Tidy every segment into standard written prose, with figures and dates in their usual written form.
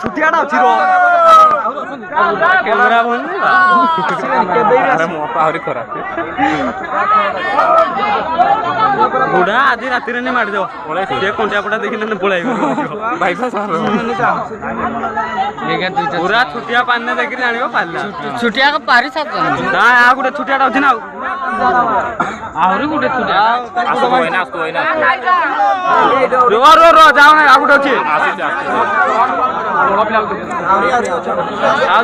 छुटिया camera बुढ़ा आज राति नहीं मार दो कंटिया पटा देखी पलैब पूरा छुटिया पानी देखिए जान पारा छुटिया पारी ना गोटे छुटिया अच्छी ना आहरी गोटे छुटिया रो जाओ ना गोटे अच्छे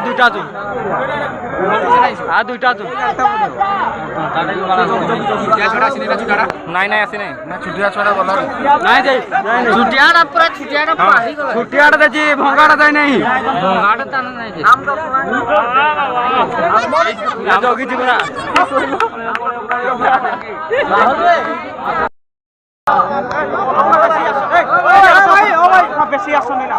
दुईटा चुन दुईटा चुन नाई आसी ना छुटिया छुआ गला नाई जाई छुटिया पूरा छुटिया देखी भंगाटा जाए नहीं भंगाटा तान नहीं नाम जगी पूरा बेसी आसनी ना